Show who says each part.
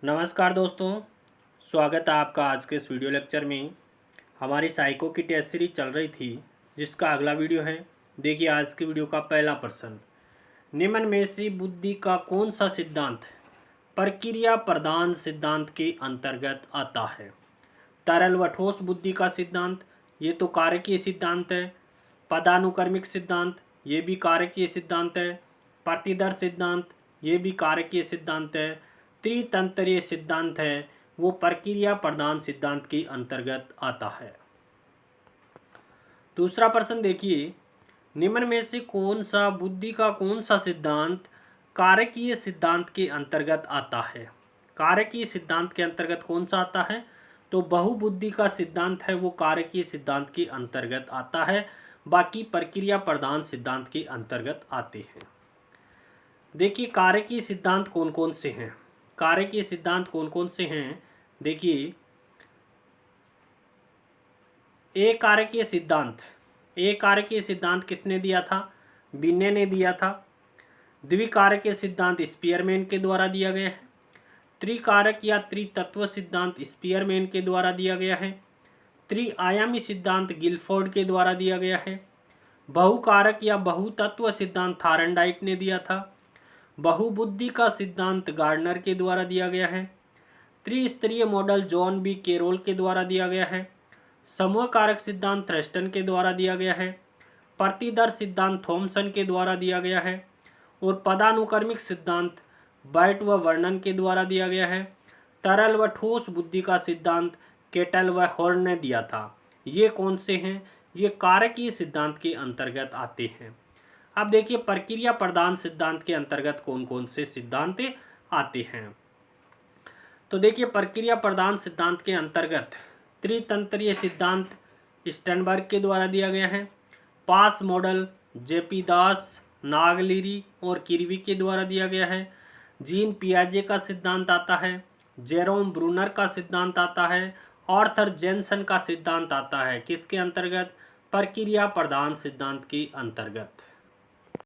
Speaker 1: नमस्कार दोस्तों, स्वागत है आपका आज के इस वीडियो लेक्चर में। हमारी साइको की टेस्ट सीरीज चल रही थी जिसका अगला वीडियो है। देखिए आज की वीडियो का पहला प्रश्न, निम्न में से बुद्धि का कौन सा सिद्धांत प्रक्रिया प्रधान सिद्धांत के अंतर्गत आता है। तरल व ठोस बुद्धि का सिद्धांत, ये तो कारकीय सिद्धांत है। पदानुक्रमिक सिद्धांत, ये भी कारकीय सिद्धांत है। प्रतिदर्श सिद्धांत, ये भी कारकीय सिद्धांत है। त्रितंत्रीय सिद्धांत है, वो प्रक्रिया प्रधान सिद्धांत के अंतर्गत आता है। दूसरा प्रश्न देखिए, निम्न में से कौन सा बुद्धि का कौन सा सिद्धांत कारकीय सिद्धांत के अंतर्गत आता है। कारकीय सिद्धांत के अंतर्गत कौन सा आता है, तो बहुबुद्धि का सिद्धांत है वो कारकीय सिद्धांत के अंतर्गत आता है। बाकी प्रक्रिया प्रधान सिद्धांत के अंतर्गत आते हैं। देखिए कारकीय सिद्धांत कौन कौन से हैं। कारकीय सिद्धांत कौन कौन से हैं, देखिए एक कारकीय सिद्धांत, एक कारकीय सिद्धांत किसने दिया था, बिन्ने ने दिया था। द्विकारकीय सिद्धांत स्पीयरमैन के द्वारा दिया गया है। त्रिकारक या त्रितत्व सिद्धांत स्पीयरमैन के द्वारा दिया गया है। त्रिआयामी सिद्धांत गिलफोर्ड के द्वारा दिया गया है। बहुकारक या बहुतत्व सिद्धांत थार्नडाइक ने दिया था। बहुबुद्धि का सिद्धांत गार्डनर के द्वारा दिया गया है। त्रिस्तरीय मॉडल जॉन बी कैरोल के द्वारा दिया गया है। समूह कारक सिद्धांत थ्रस्टन के द्वारा दिया गया है। प्रतिदर्श सिद्धांत थॉमसन के द्वारा दिया गया है। और पदानुक्रमिक सिद्धांत बैट व वर्णन के द्वारा दिया गया है। तरल व ठोस बुद्धि का सिद्धांत केटल व हॉर्न ने दिया था। ये कौन से हैं, ये कारकीय सिद्धांत के अंतर्गत आते हैं। अब देखिए प्रक्रिया प्रधान सिद्धांत के अंतर्गत कौन कौन से सिद्धांत आते हैं। तो देखिए प्रक्रिया प्रधान सिद्धांत के अंतर्गत त्रितंत्रीय सिद्धांत स्टर्नबर्ग के द्वारा दिया गया है। पास मॉडल जेपी दास, नागलिरी और किर्वी के द्वारा दिया गया है। जीन पियाजे का सिद्धांत आता है। जेरोम ब्रूनर का सिद्धांत आता है। आर्थर जेनसन का सिद्धांत आता है। किसके अंतर्गत, प्रक्रिया प्रधान सिद्धांत के अंतर्गत।